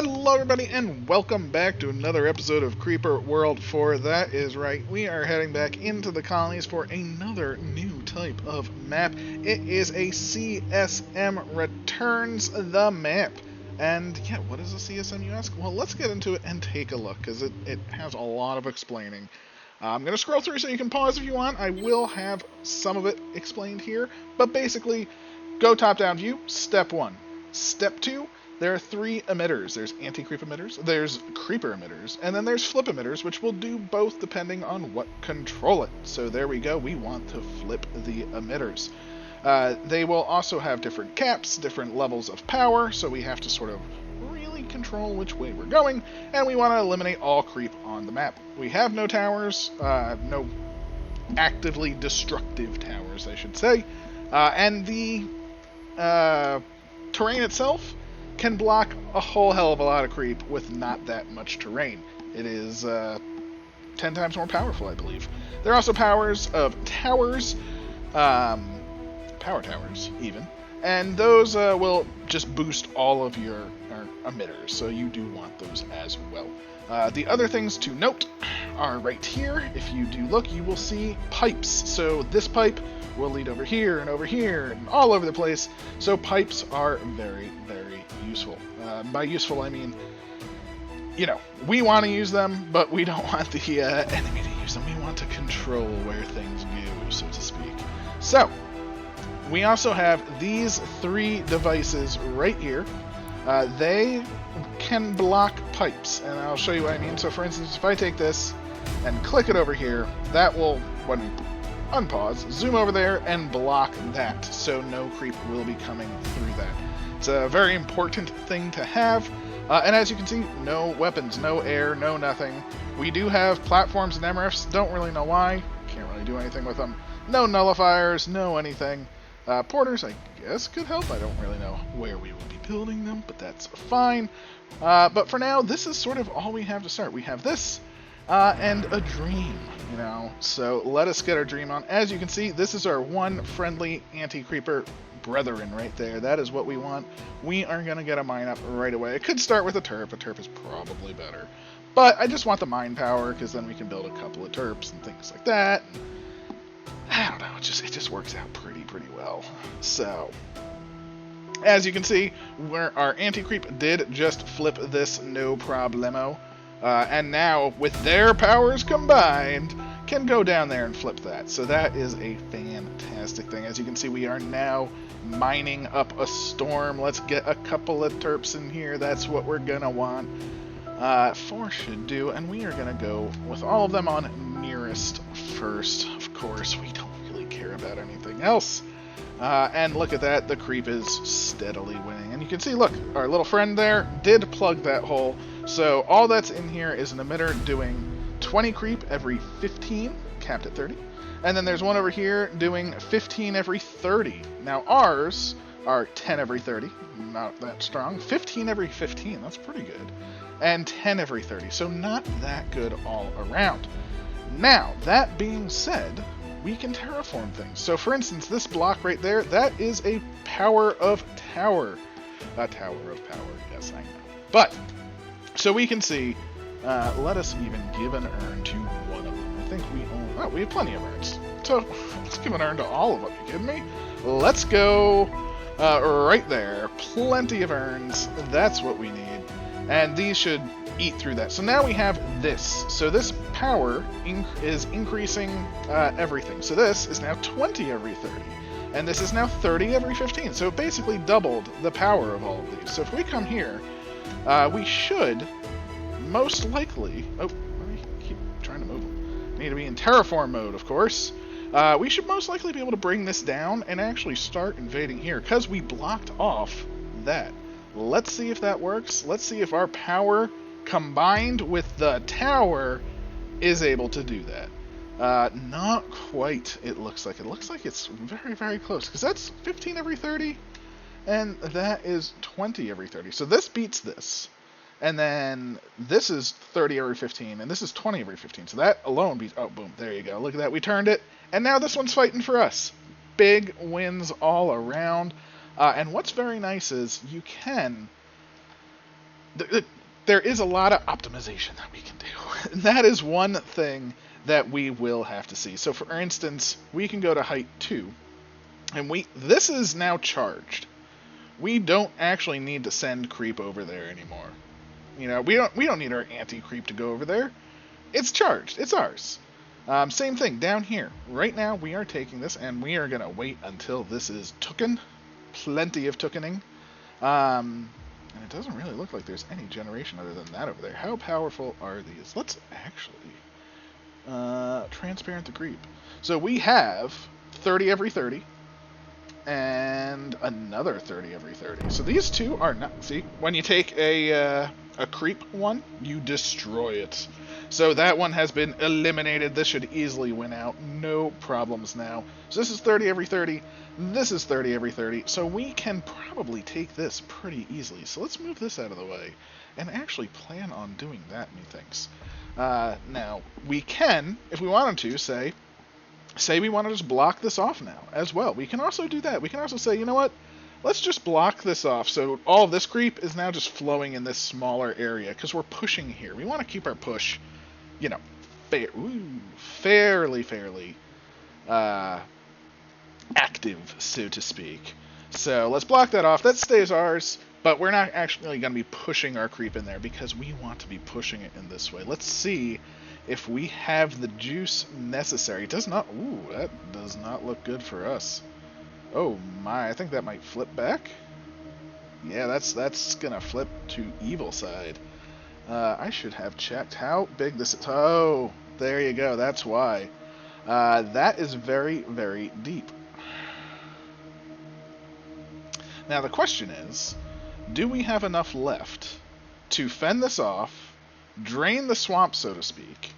Hello everybody and welcome back to another episode of Creeper World 4. That is right, we are heading back into the colonies for another new type of map. It is a CSM Returns the Map. And yeah, what is a CSM you ask? Well, let's get into it and take a look, because it has a lot of explaining. I'm going to scroll through so you can pause if you want. I will have some of it explained here, but basically, go top-down view, step 1. Step 2, there are 3 emitters. There's anti-creep emitters, there's creeper emitters, and then there's flip emitters, which will do both depending on what control it. So there we go, we want to flip the emitters. They will also have different caps, different levels of power, so we have to sort of really control which way we're going, and we want to eliminate all creep on the map. We have no towers, no actively destructive towers, I should say, and the terrain itself can block a whole hell of a lot of creep with not that much terrain. It is 10 times more powerful, I believe. There are also powers of towers, power towers even, and those will just boost all of your emitters, so you do want those as well. The other things to note are right here. If you do look, you will see pipes. So this pipe will lead over here and all over the place. So pipes are very, very useful. By useful, I mean, you know, we want to use them, but we don't want the enemy to use them. We want to control where things go, so to speak. So we also have these 3 devices right here. They can block pipes, and I'll show you what I mean. So for instance, if I take this and click it over here, that will, when we unpause, zoom over there and block that, so no creep will be coming through that. It's a very important thing to have, and as you can see, no weapons, no air, no nothing. We do have platforms and MRFs, don't really know why, can't really do anything with them. No nullifiers, no anything. Porters, I guess, could help. I don't really know where we will be building them, but that's fine. But for now, this is sort of all we have to start. We have this, and a dream, you know. So let us get our dream on. As you can see, this is our one friendly anti-creeper brethren right there. That is what we want. We are going to get a mine up right away. It could start with a terp. A terp is probably better. But I just want the mine power, because then we can build a couple of terps and things like that. I don't know, it just works out pretty well. So, as you can see, our anti-creep did just flip this no problemo. And now, with their powers combined, can go down there and flip that. So that is a fantastic thing. As you can see, we are now mining up a storm. Let's get a couple of terps in here. That's what we're gonna want. 4 should do, and we are gonna go with all of them on nearest first. Of course, we don't really care about anything else. And look at that, the creep is steadily winning. And you can see, look, our little friend there did plug that hole. So all that's in here is an emitter doing 20 creep every 15, capped at 30. And then there's one over here doing 15 every 30. Now ours are 10 every 30, not that strong. 15 every 15, that's pretty good. And 10 every 30, so not that good all around. Now, that being said, we can terraform things. So for instance, this block right there, that is a power of tower. A tower of power, yes, I know. But, so we can see, let us even give an urn to one of them. I think we own, oh, we have plenty of urns. So, let's give an urn to all of them, you kidding me? Let's go right there. Plenty of urns, that's what we need. And these should eat through that. So now we have this. So this power is increasing everything. So this is now 20 every 30. And this is now 30 every 15. So it basically doubled the power of all of these. So if we come here, we should most likely... Oh, let me keep trying to move them. Need to be in terraform mode, of course. We should most likely be able to bring this down and actually start invading here, because we blocked off that. Let's see if that works. Let's see if our power combined with the tower is able to do that. Not quite, it looks like. It looks like it's very, very close, because that's 15 every 30, and that is 20 every 30. So this beats this. And then this is 30 every 15, and this is 20 every 15. So that alone beats... Oh, boom, there you go. Look at that. We turned it, and now this one's fighting for us. Big wins all around. And what's very nice is you can there is a lot of optimization that we can do. And that is one thing that we will have to see. So for instance, we can go to height 2, and this is now charged. We don't actually need to send creep over there anymore. You know, we don't need our anti-creep to go over there. It's charged. It's ours. Same thing down here. Right now we are taking this, and we are gonna wait until this is tooken. Plenty of tookening. And it doesn't really look like there's any generation other than that over there. How powerful are these? Let's actually transparent the creep. So we have 30 every 30 and another 30 every 30. So these two are not... See, when you take a creep one, you destroy it. So that one has been eliminated. This should easily win out. No problems now. So this is 30 every 30. This is 30 every 30. So we can probably take this pretty easily. So let's move this out of the way and actually plan on doing that, methinks. Now, we can, if we wanted to, say we want to just block this off now as well. We can also do that. We can also say, you know what? Let's just block this off. So all of this creep is now just flowing in this smaller area because we're pushing here. We want to keep our push, you know, fairly active, so to speak. So let's block that off. That stays ours, but we're not actually going to be pushing our creep in there because we want to be pushing it in this way. Let's see if we have the juice necessary. It does not... Ooh, that does not look good for us. Oh my, I think that might flip back. Yeah, that's gonna flip to evil side. I should have checked how big this is. Oh, there you go, that's why. That is very, very deep. Now the question is, do we have enough left to fend this off, drain the swamp, so to speak,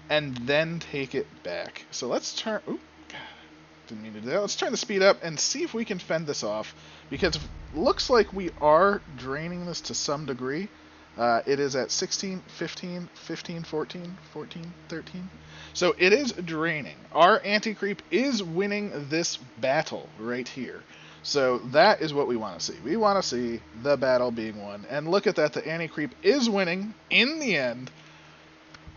and then take it back? So let's turn... Ooh, God, didn't mean to do that. Let's turn the speed up and see if we can fend this off, because it looks like we are draining this to some degree. It is at 16, 15, 15, 14, 14, 13. So it is draining. Our anti-creep is winning this battle right here. So that is what we want to see. We want to see the battle being won. And look at that, the anti-creep is winning in the end.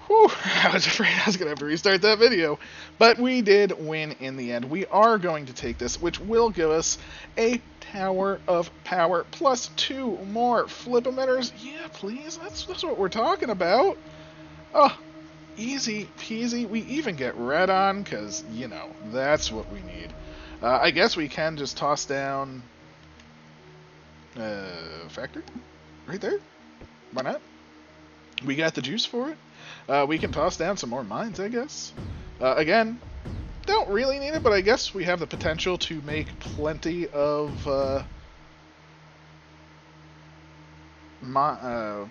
Whew, I was afraid I was going to have to restart that video. But we did win in the end. We are going to take this, which will give us a Tower of Power plus 2 more flip emitters. Yeah, please. That's what we're talking about. Oh, easy peasy. We even get red on because, you know, that's what we need. I guess we can just toss down factor right there. Why not? We got the juice for it. We can toss down some more mines, I guess. Again, don't really need it, but I guess we have the potential to make plenty of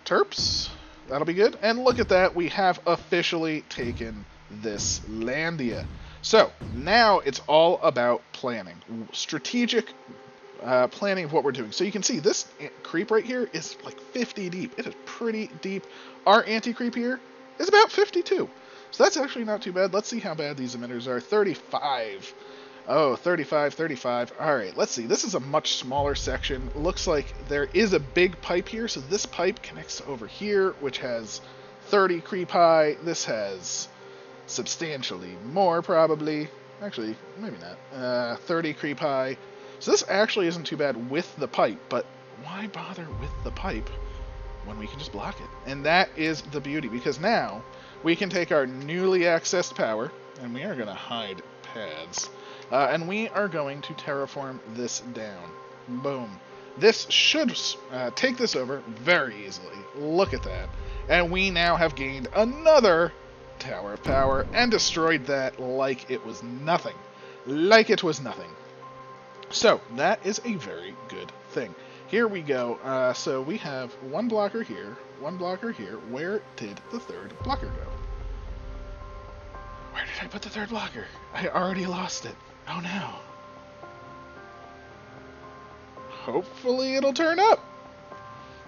terps. That'll be good. And look at that, we have officially taken this Landia. So now it's all about planning, strategic planning of what we're doing. So you can see this creep right here is like 50 deep. It is pretty deep. Our anti-creep here is about 52. So that's actually not too bad. Let's see how bad these emitters are. 35. Oh, 35, 35. All right, let's see. This is a much smaller section. Looks like there is a big pipe here. So this pipe connects to over here, which has 30 creep high. This has substantially more, probably. Actually, maybe not. 30 creep high. So this actually isn't too bad with the pipe, but why bother with the pipe when we can just block it? And that is the beauty, because now we can take our newly accessed power, and we are going to hide paths, and we are going to terraform this down. Boom. This should take this over very easily. Look at that. And we now have gained another Tower of Power and destroyed that like it was nothing. Like it was nothing. So that is a very good thing. Here we go. So we have one blocker here, one blocker here. Where did the third blocker go? Where did I put the third blocker? I already lost it. Oh no. Hopefully it'll turn up.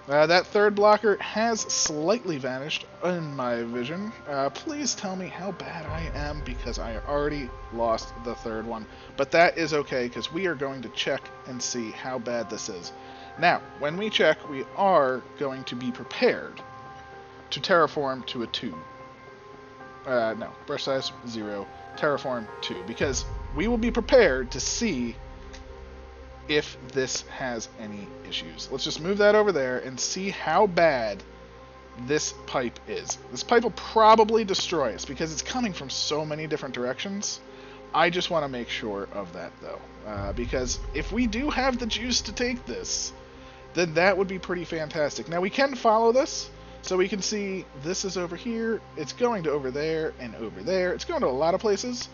That third blocker has slightly vanished in my vision. Please tell me how bad I am, because I already lost the third one. But that is okay, because we are going to check and see how bad this is. Now, when we check, we are going to be prepared to terraform to a 2. No, brush size 0, terraform 2, because we will be prepared to see if this has any issues. Let's just move that over there and see how bad this pipe is. This pipe will probably destroy us because it's coming from so many different directions. I just want to make sure of that, though, because if we do have the juice to take this, then that would be pretty fantastic. Now, we can follow this, so we can see this is over here, it's going to over there, and over there. It's going to a lot of places.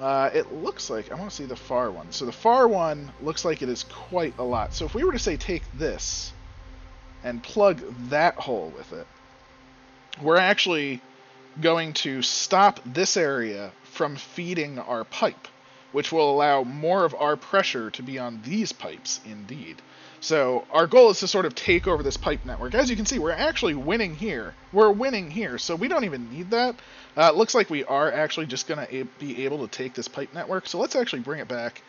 It looks like, I want to see the far one. So the far one looks like it is quite a lot. So if we were to say take this and plug that hole with it, we're actually going to stop this area from feeding our pipe, which will allow more of our pressure to be on these pipes indeed. So our goal is to sort of take over this pipe network. As you can see, we're actually winning here. We're winning here, so we don't even need that. It looks like we are actually just going to be able to take this pipe network. So let's actually bring it back.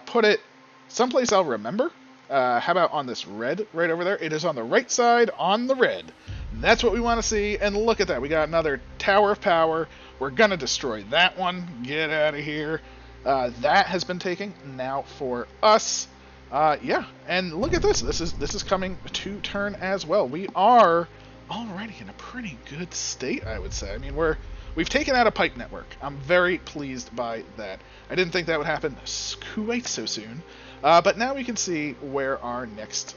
Put it someplace I'll remember. How about on this red right over there? It is on the right side on the red. That's what we want to see. And look at that. We got another tower of power. We're going to destroy that one. Get out of here. That has been taken. Now for us. Yeah, and look at this. This is coming to turn as well. We are already in a pretty good state, I would say. I mean, we've taken out a pipe network. I'm very pleased by that. I didn't think that would happen quite so soon. But now we can see where our next,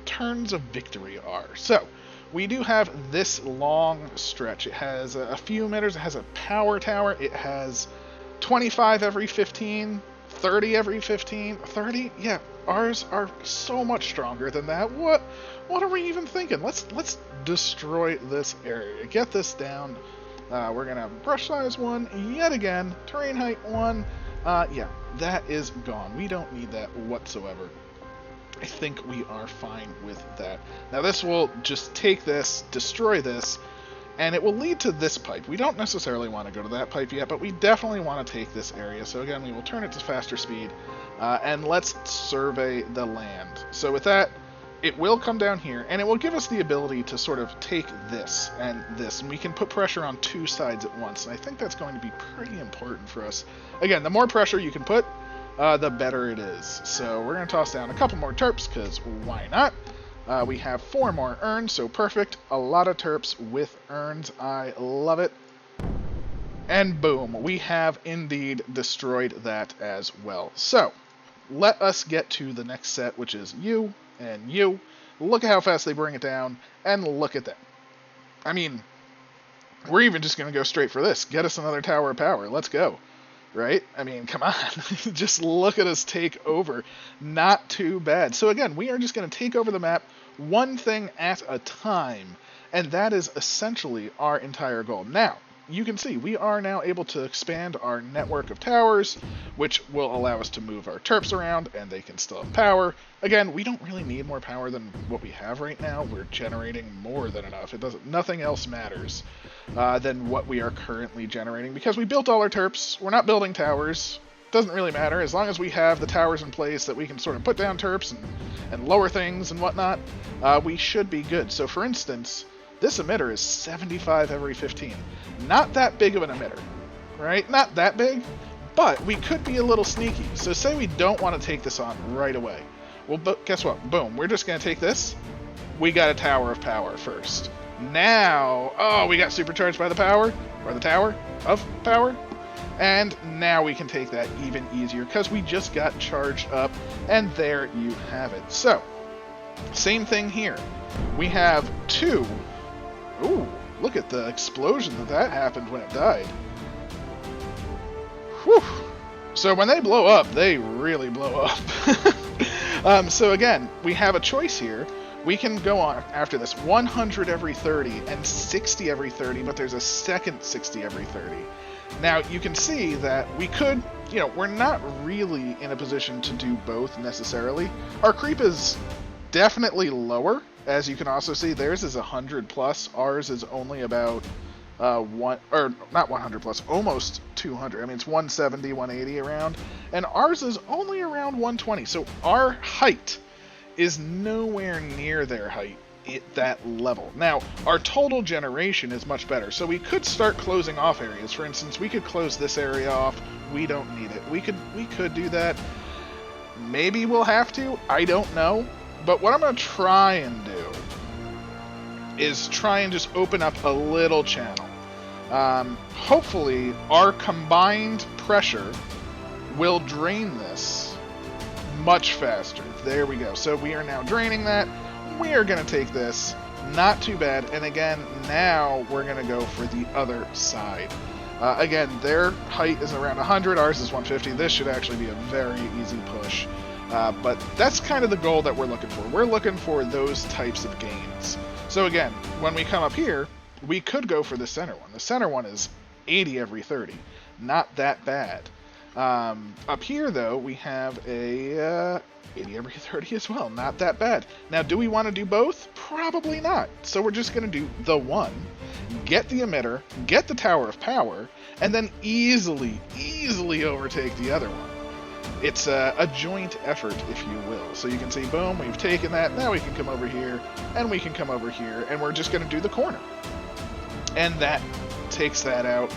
turns of victory are. So, we do have this long stretch. It has a few emitters. It has a power tower. It has 25 every 15, 30 every 15, 30. Yeah, ours are so much stronger than that. What are we even thinking? Let's destroy this area. Get this down. We're gonna brush size 1 yet again. Terrain height 1. Yeah, that is gone. We don't need that whatsoever. I think we are fine with that. Now this will just take this, destroy this, and it will lead to this pipe. We don't necessarily want to go to that pipe yet, but we definitely want to take this area. So again, we will turn it to faster speed, and let's survey the land. So with that, it will come down here, and it will give us the ability to sort of take this and this, and we can put pressure on 2 sides at once, and I think that's going to be pretty important for us. Again, the more pressure you can put, the better it is. So we're going to toss down a couple more terps, because why not? We have 4 more urns, so perfect. A lot of terps with urns. I love it. And boom, we have indeed destroyed that as well. So, let us get to the next set, which is you and you. Look at how fast they bring it down, and look at that. I mean, we're even just going to go straight for this. Get us another tower of power. Let's go. Right? I mean, come on. Just look at us take over. Not too bad. So again, we are just going to take over the map one thing at a time, and that is essentially our entire goal. Now, you can see we are now able to expand our network of towers, which will allow us to move our terps around, and they can still have power. Again, we don't really need more power than what we have right now. We're generating more than enough. Nothing else matters than what we are currently generating, because we built all our terps. We're not building towers. Doesn't really matter. As long as we have the towers in place that we can sort of put down terps and lower things and whatnot, we should be good. So for instance, this emitter is 75 every 15. Not that big of an emitter, right? Not that big, but we could be a little sneaky. So say we don't want to take this on right away. Well, but guess what? Boom, we're just going to take this. We got a tower of power first. Now, oh, we got supercharged by the power, or the tower of power. And now we can take that even easier because we just got charged up, and there you have it. So, same thing here. We have 2. Ooh, look at the explosion that happened when it died. Whew. So when they blow up, they really blow up. So again, we have a choice here. We can go on after this 100 every 30 and 60 every 30, but there's a second 60 every 30. Now, you can see that we could, we're not really in a position to do both necessarily. Our creep is definitely lower. As you can also see, theirs is 100 plus. Ours is only about not 100 plus, almost 200. I mean, it's 170, 180 around. And ours is only around 120. So our height is nowhere near their height at that level. Now, our total generation is much better, so we could start closing off areas. For instance, we could close this area off. We don't need it. We could do that. Maybe we'll have to. I don't know. But what I'm going to try and do is try and just open up a little channel. Hopefully, our combined pressure will drain this much faster. There we go. So we are now draining that. We are going to take this. Not too bad. And again, now we're going to go for the other side. Again, their height is around 100. Ours is 150. This should actually be a very easy push. But that's kind of the goal that we're looking for. We're looking for those types of gains. So again, when we come up here, we could go for the center one. The center one is 80 every 30. Not that bad. Up here, though, we have a 80 every 30 as well. Not that bad. Now, do we want to do both? Probably not. So we're just going to do the one, get the emitter, get the Tower of Power, and then easily overtake the other one. It's a joint effort, if you will. So you can see, boom, we've taken that. Now we can come over here, and we can come over here, and we're just going to do the corner. And that takes that out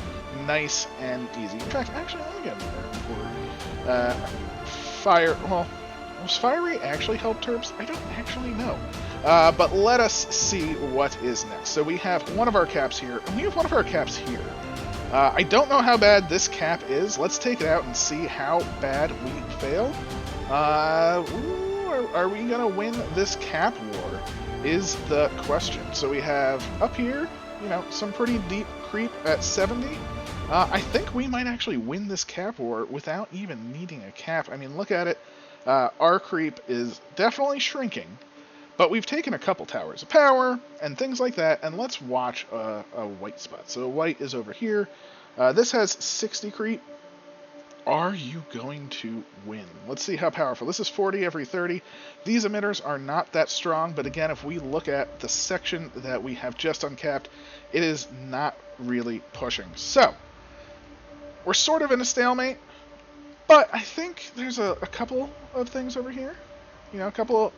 nice and easy. In fact, actually, let me get there for fire. Well, was fiery actually help Terps? I don't actually know. But let us see what is next. So we have one of our caps here, and we have one of our caps here. I don't know how bad this cap is. Let's take it out and see how bad we fail. Are we going to win this cap war is the question. So we have up here, you know, some pretty deep creep at 70. I think we might actually win this cap war without even needing a cap. I mean, look at it. Our creep is definitely shrinking, but we've taken a couple towers of power and things like that, and let's watch a white spot. So white is over here. This has 60 creep. Are you going to win? Let's see how powerful. This is 40 every 30. These emitters are not that strong, but again, if we look at the section that we have just uncapped, it is not really pushing. So, we're sort of in a stalemate, but I think there's a couple of things over here. You know, a couple of...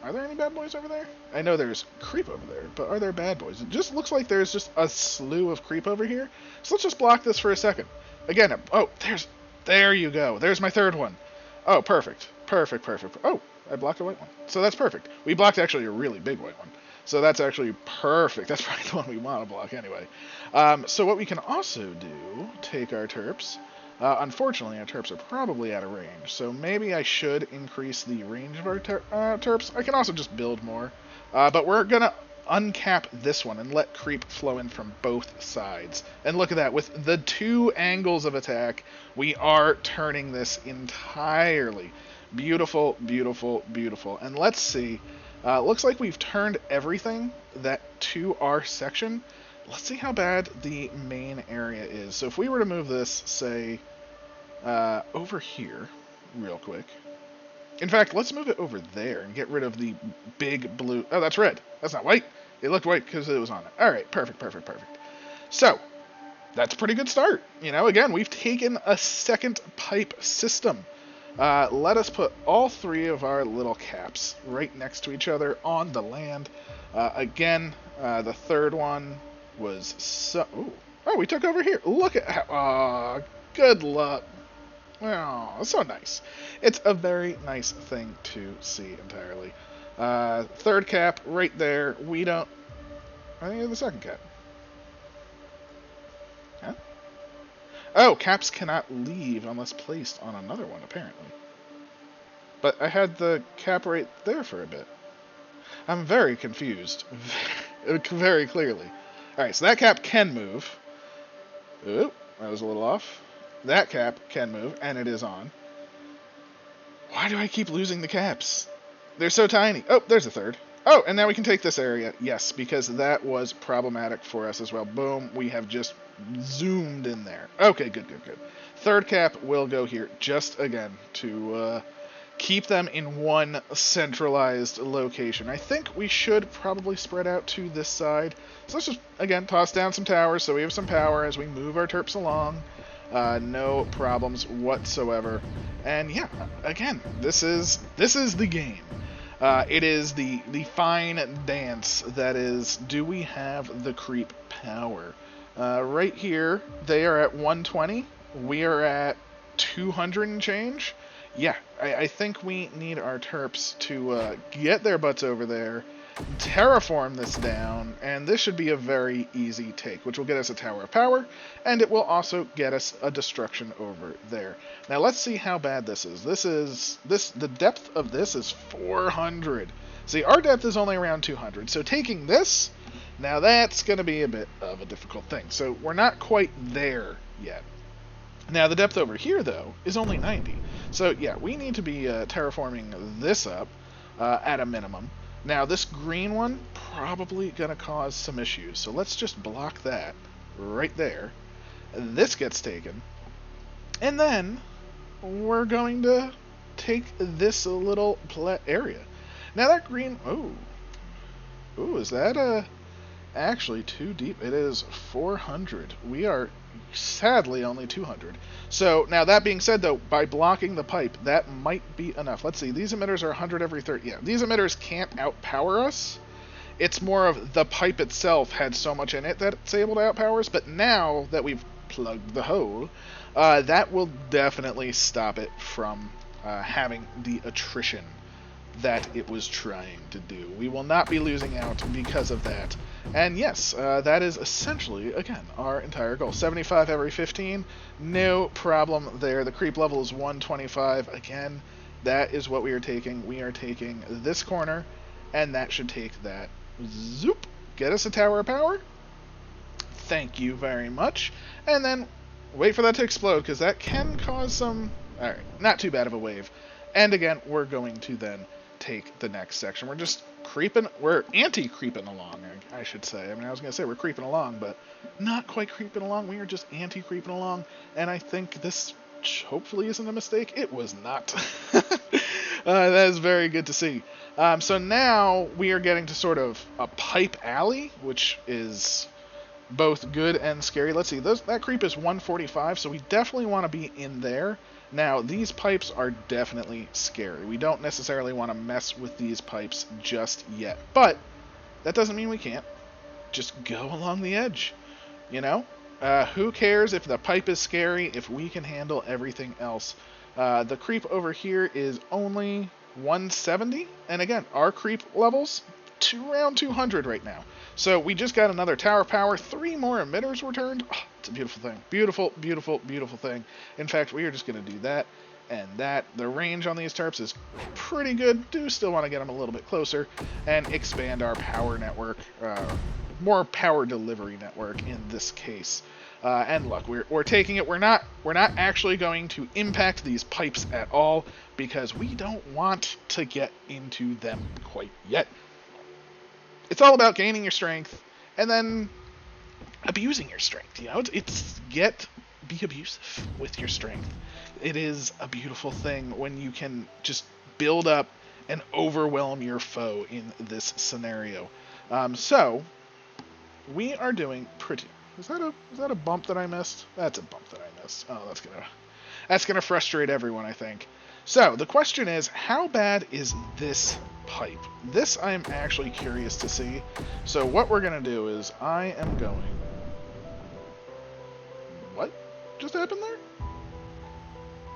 Are there any bad boys over there? I know there's creep over there, but are there bad boys? It just looks like there's just a slew of creep over here. So let's just block this for a second. Again, oh, there you go. There's my third one. Oh, perfect. Perfect. Oh, I blocked a white one. So that's perfect. We blocked actually a really big white one. So that's actually perfect. That's probably the one we want to block anyway. So what we can also do, take our Terps. Unfortunately, our Terps are probably out of range, so maybe I should increase the range of our Terps. I can also just build more, but we're going to uncap this one and let creep flow in from both sides. And look at that, with the two angles of attack, we are turning this entirely. Beautiful, beautiful, beautiful. And let's see, looks like we've turned everything to our section. Let's see how bad the main area is. So if we were to move this, say, over here, real quick. In fact, let's move it over there and get rid of the big blue... Oh, that's red. That's not white. It looked white because it was on it. All right, perfect. So, that's a pretty good start. You know, again, we've taken a second pipe system. Let us put all three of our little caps right next to each other on the land. Again, the third one was so... Ooh. Oh, we took over here. Look at how... Oh, good luck. Oh, so nice. It's a very nice thing to see entirely. Third cap right there. We don't... I think it's the second cap. Huh? Oh, caps cannot leave unless placed on another one, apparently. But I had the cap right there for a bit. I'm very confused. Very clearly. Alright, so that cap can move. Oop, that was a little off. That cap can move, and it is on. Why do I keep losing the caps? They're so tiny. Oh, there's a third. Oh, and now we can take this area. Yes, because that was problematic for us as well. Boom, we have just zoomed in there. Okay, good. Third cap will go here, just again, to keep them in one centralized location. I think we should probably spread out to this side. So let's just, again, toss down some towers so we have some power as we move our Terps along. No problems whatsoever. And yeah, again, this is the game. It is the fine dance that is, do we have the creep power? Right here, they are at 120. We are at 200 and change. Yeah, I think we need our Terps to get their butts over there, terraform this down, and this should be a very easy take, which will get us a Tower of Power, and it will also get us a destruction over there. Now let's see how bad this is. The depth of this is 400. See, our depth is only around 200, so taking this, now that's going to be a bit of a difficult thing. So we're not quite there yet. Now the depth over here, though, is only 90. So yeah, we need to be terraforming this up at a minimum. Now this green one, probably going to cause some issues. So let's just block that right there. This gets taken. And then we're going to take this little area. Now that green, oh, is that actually too deep? It is 400. We are sadly only 200. So now that being said, though, by blocking the pipe, that might be enough. Let's see, these emitters are 100 every 30. Yeah, these emitters can't outpower us. It's more of the pipe itself had so much in it that it's able to outpower us, but now that we've plugged the hole, that will definitely stop it from having the attrition that it was trying to do. We will not be losing out because of that. And yes, that is essentially, again, our entire goal. 75 every 15, no problem there. The creep level is 125. Again, that is what we are taking. We are taking this corner, and that should take that. Zoop! Get us a Tower of Power. Thank you very much. And then wait for that to explode, because that can cause some... Alright, not too bad of a wave. And again, we're going to then take the next section. We're just creeping, we're anti-creeping along, I should say. I mean, I was going to say we're creeping along, but not quite creeping along. We are just anti-creeping along, and I think this hopefully isn't a mistake. It was not. That is very good to see. So now we are getting to sort of a pipe alley, which is both good and scary. Let's see, that creep is 145, so we definitely want to be in there. Now, these pipes are definitely scary. We don't necessarily want to mess with these pipes just yet. But that doesn't mean we can't. Just go along the edge, you know? Who cares if the pipe is scary if we can handle everything else? The creep over here is only 170. And again, our creep levels, around 200 right now. So we just got another Tower of Power. 3 more emitters were turned. Oh, it's a beautiful thing. Beautiful, beautiful, beautiful thing. In fact, we are just going to do that and that. The range on these Terps is pretty good. Do still want to get them a little bit closer and expand our power network. More power delivery network in this case. And look, we're taking it. We're not actually going to impact these pipes at all because we don't want to get into them quite yet. It's all about gaining your strength and then abusing your strength. You know, be abusive with your strength. It is a beautiful thing when you can just build up and overwhelm your foe in this scenario. So we are doing pretty. Is that a bump that I missed? That's a bump that I missed. Oh, that's gonna frustrate everyone, I think. So the question is, how bad is this pipe? This I'm actually curious to see. So what we're gonna do is I am going. What just happened there?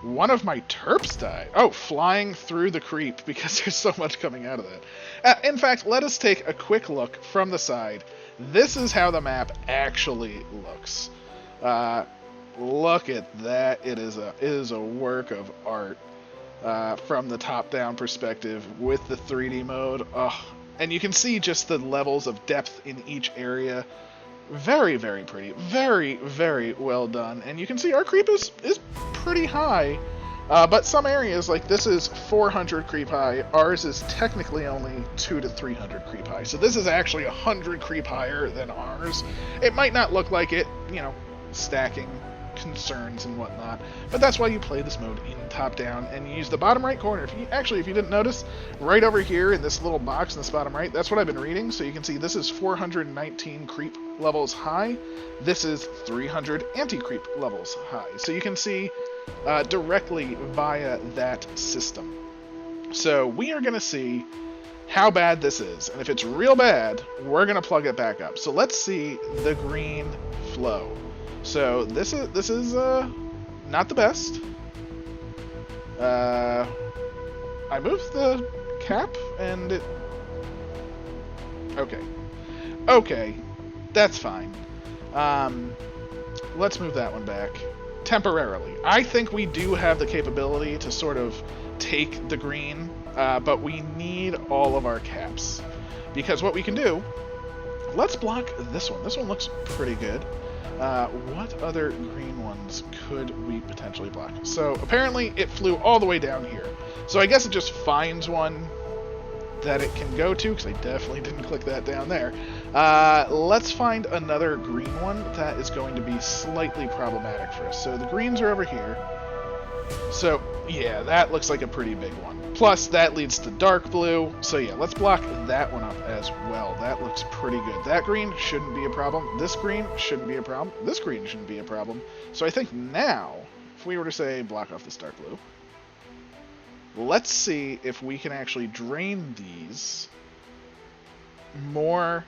One of my Terps died. Oh, flying through the creep because there's so much coming out of that. In fact, let us take a quick look from the side. This is how the map actually looks. Look at that. It is a work of art. From the top-down perspective with the 3D mode. And you can see just the levels of depth in each area. Very, very pretty. Very, very well done. And you can see our creep is pretty high. But some areas, like this is 400 creep high. Ours is technically only 200 to 300 creep high. So this is actually 100 creep higher than ours. It might not look like it, you know, stacking concerns and whatnot, but that's why you play this mode in top down and you use the bottom right corner. If you didn't notice, right over here in this little box in this bottom right, that's what I've been reading. So you can see this is 419 creep levels high. This is 300 anti-creep levels high. So you can see directly via that system. So we are going to see how bad this is. And if it's real bad, we're going to plug it back up. So let's see the green flow. So this is not the best. I moved the cap and it... Okay, that's fine. Let's move that one back temporarily. I think we do have the capability to sort of take the green, but we need all of our caps. Because what we can do, let's block this one. This one looks pretty good. What other green ones could we potentially block? So apparently it flew all the way down here. So I guess it just finds one that it can go to, because I definitely didn't click that down there. Let's find another green one that is going to be slightly problematic for us. So the greens are over here. So yeah, that looks like a pretty big one. Plus that leads to dark blue. So yeah, let's block that one up as well. That looks pretty good. That green shouldn't be a problem. This green shouldn't be a problem. This green shouldn't be a problem. So I think now, if we were to say block off this dark blue, let's see if we can actually drain these more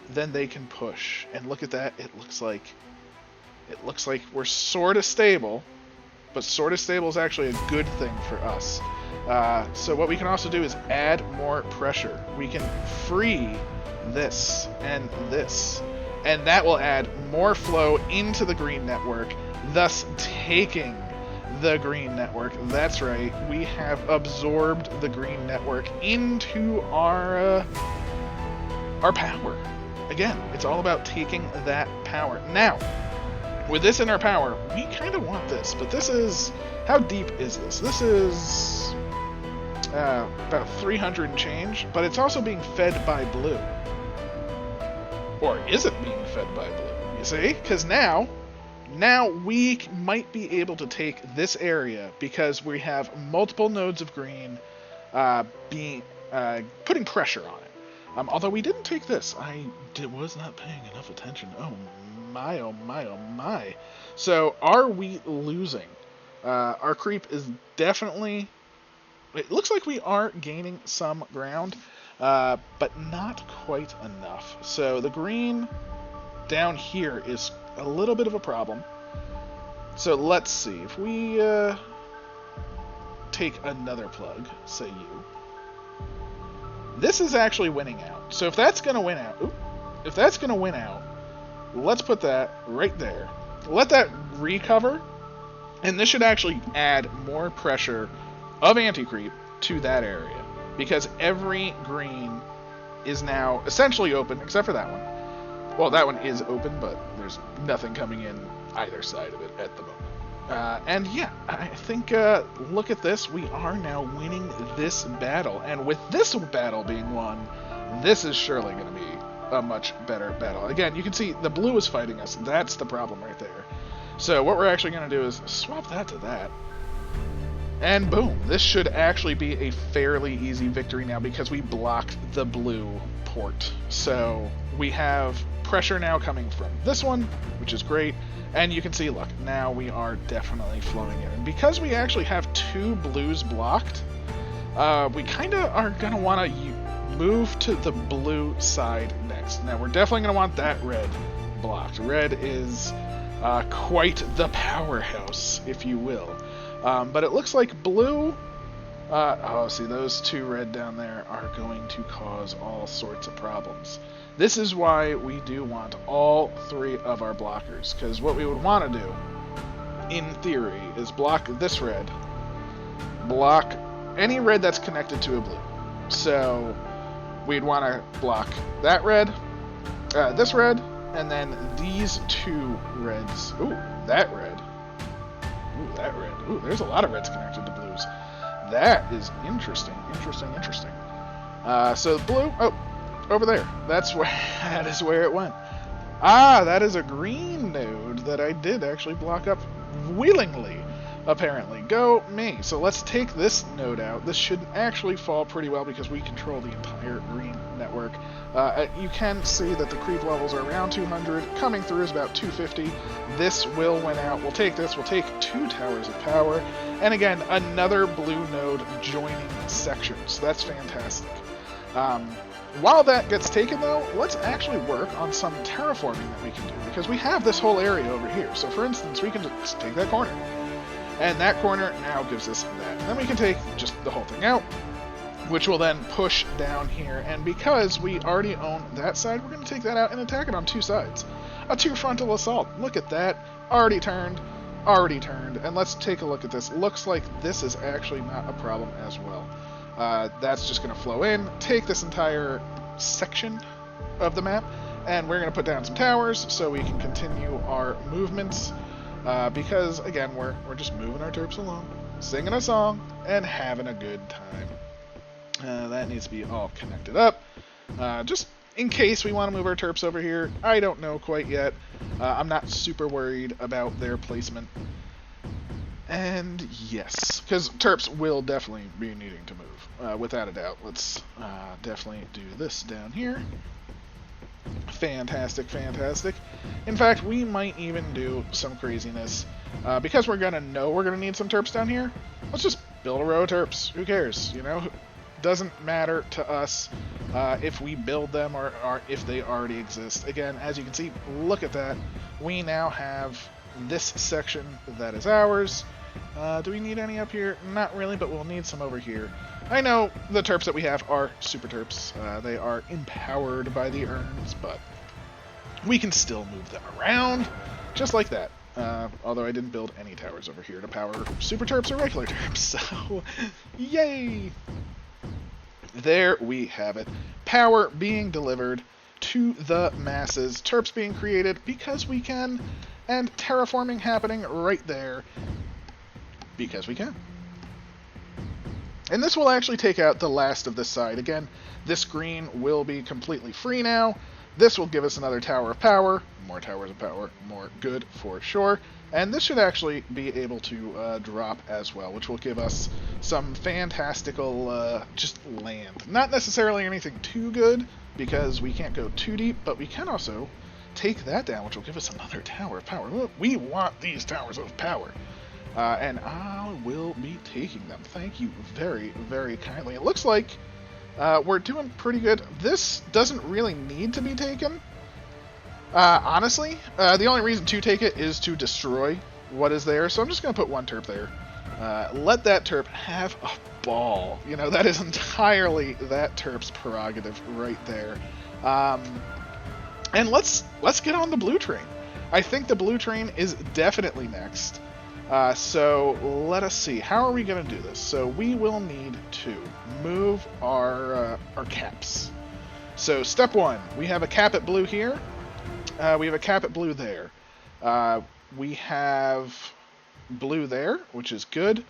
than they can push. And look at that. It looks like we're sort of stable, but sort of stable is actually a good thing for us. So what we can also do is add more pressure. We can free this, and that will add more flow into the green network, thus taking the green network. That's right, we have absorbed the green network into our power. Again, it's all about taking that power. Now, with this in our power, we kind of want this, but this is... How deep is this? This is about 300 and change, but it's also being fed by blue. Or is it being fed by blue? You see? Because now we might be able to take this area because we have multiple nodes of green putting pressure on it. Although we didn't take this. I was not paying enough attention. Oh my, oh my, oh my. So are we losing? Our creep is definitely... It looks like we are gaining some ground, but not quite enough. So the green down here is a little bit of a problem. So let's see. If we take another plug, say you. This is actually winning out. So if that's going to win out, let's put that right there. Let that recover, and this should actually add more pressure of anti-creep to that area, because every green is now essentially open, except for that one. Well, that one is open, but there's nothing coming in either side of it at the moment. And yeah, I think, look at this. We are now winning this battle. And with this battle being won, this is surely going to be a much better battle. Again, you can see the blue is fighting us. That's the problem right there. So what we're actually going to do is swap that to that. And boom, this should actually be a fairly easy victory now because we blocked the blue port. So we have pressure now coming from this one, which is great. And you can see, look, now we are definitely flowing in. And because we actually have two blues blocked, we kind of are going to want to move to the blue side next. Now, we're definitely going to want that red blocked. Red is quite the powerhouse, if you will. But it looks like blue... oh, see, those two red down there are going to cause all sorts of problems. This is why we do want all three of our blockers, because what we would want to do, in theory, is block this red, block any red that's connected to a blue. So we'd want to block that red, this red, and then these two reds. Ooh, that red. Ooh, that red. Ooh, there's a lot of reds connected to blues. That is interesting, interesting, interesting. So blue, oh, over there. That is where it went. Ah, that is a green node that I did actually block up willingly, apparently. Go me. So let's take this node out. This should actually fall pretty well because we control the entire green network. You can see that the creep levels are around 200. Coming through is about 250. This will win out. We'll take this. We'll take 2 towers of power. And again, another blue node joining sections. That's fantastic. While that gets taken, though, let's actually work on some terraforming that we can do, because we have this whole area over here. So, for instance, we can just take that corner, and that corner now gives us that. And then we can take just the whole thing out, which will then push down here. And because we already own that side, we're going to take that out and attack it on two sides. A two-frontal assault. Look at that. Already turned. Already turned. And let's take a look at this. Looks like this is actually not a problem as well. That's just going to flow in, take this entire section of the map, and we're going to put down some towers so we can continue our movements, because, again, we're just moving our terps along, singing a song, and having a good time. That needs to be all connected up, just in case we want to move our terps over here. I don't know quite yet. I'm not super worried about their placement. And yes, because terps will definitely be needing to move, without a doubt. Let's definitely do this down here. Fantastic, fantastic. In fact, we might even do some craziness. Because we're going to know we're going to need some terps down here, let's just build a row of terps. Who cares, you know? Doesn't matter to us if we build them or if they already exist. Again, as you can see, look at that. We now have this section that is ours. Do we need any up here? Not really, but we'll need some over here. I know the terps that we have are super terps. They are empowered by the urns, but we can still move them around, just like that. Although I didn't build any towers over here to power super terps or regular terps, so yay! There we have it. Power being delivered to the masses. Terps being created because we can, and terraforming happening right there because we can. And this will actually take out the last of this side. Again, this green will be completely free now. This will give us another tower of power. More towers of power, more good for sure. And this should actually be able to drop as well, which will give us some fantastical just land. Not necessarily anything too good, because we can't go too deep, but we can also take that down, which will give us another tower of power. Look, we want these towers of power. And I will be taking them. Thank you very, very kindly. It looks like we're doing pretty good. This doesn't really need to be taken. Honestly, the only reason to take it is to destroy what is there. So I'm just going to put one terp there. Let that terp have a ball. You know, that is entirely that terp's prerogative right there. And let's get on the blue train. I think the blue train is definitely next. So let us see. How are we going to do this? So we will need to move our caps. So step one, we have a cap at blue here. We have a cap at blue there. We have blue there, which is good.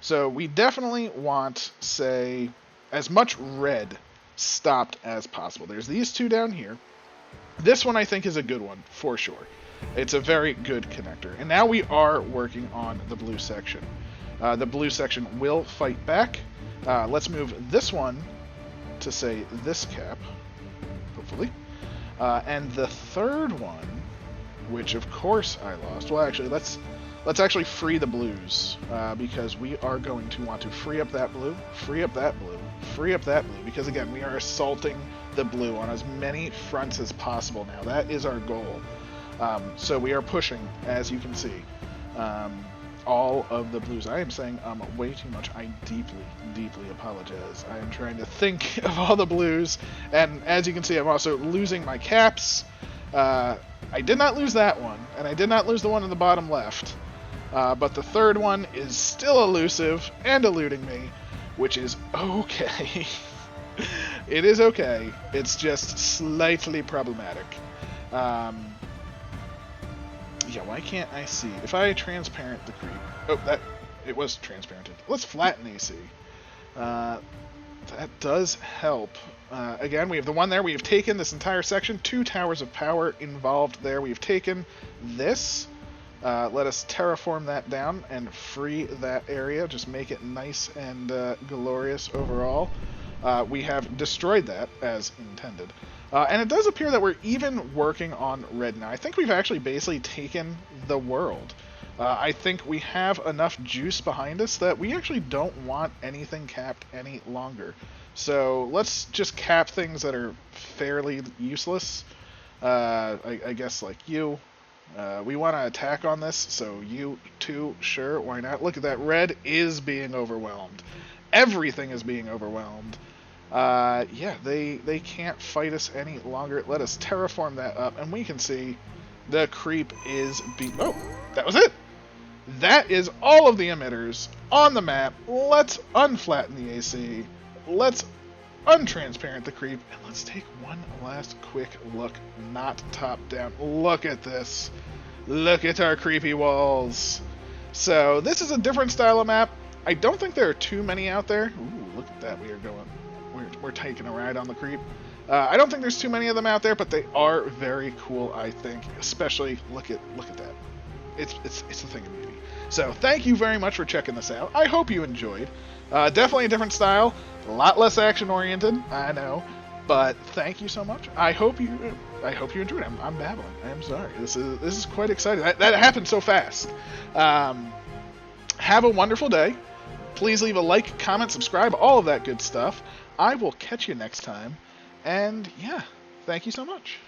So we definitely want, say, as much red stopped as possible. There's these two down here. This one I think is a good one, for sure. It's a very good connector. And now we are working on the blue section. The blue section will fight back. Let's move this one to, say, this cap, hopefully. And the third one, which of course I lost. Well, actually, let's actually free the blues, because we are going to want to free up that blue, free up that blue, free up that blue, because again, we are assaulting the blue on as many fronts as possible now. That is our goal. So we are pushing, as you can see, all of the blues. I am saying way too much. I deeply, deeply apologize. I am trying to think of all the blues, and as you can see, I'm also losing my caps. I did not lose that one, and I did not lose the one in the bottom left, but the third one is still elusive and eluding me, which is okay. It is okay. It's just slightly problematic. Yeah, why can't I see? If I transparent the creep... Oh, it was transparented. Let's flatten AC. That does help. Again, we have the one there. We have taken this entire section. 2 towers of power involved there. We have taken this. Let us terraform that down and free that area. Just make it nice and glorious overall. We have destroyed that as intended. And it does appear that we're even working on red now. I think we've actually basically taken the world. I think we have enough juice behind us that we actually don't want anything capped any longer. So let's just cap things that are fairly useless. I guess like you. We want to attack on this, so you too, sure, why not? Look at that, red is being overwhelmed. Everything is being overwhelmed. Yeah, they can't fight us any longer. Let us terraform that up, and we can see the creep is oh, that was it! That is all of the emitters on the map. Let's unflatten the AC. Let's untransparent the creep, and let's take one last quick look, not top down. Look at this. Look at our creepy walls. So this is a different style of map. I don't think there are too many out there. Ooh, look at that. We're taking a ride on the creep. I don't think there's too many of them out there, but they are very cool, I think. Especially look at that. It's a thing of beauty. So thank you very much for checking this out. I hope you enjoyed. Definitely a different style, a lot less action oriented, I know, but thank you so much. I hope you enjoyed. I'm babbling. I'm sorry. This is quite exciting. That happened so fast. Have a wonderful day. Please leave a like, comment, subscribe, all of that good stuff. I will catch you next time. And yeah, thank you so much.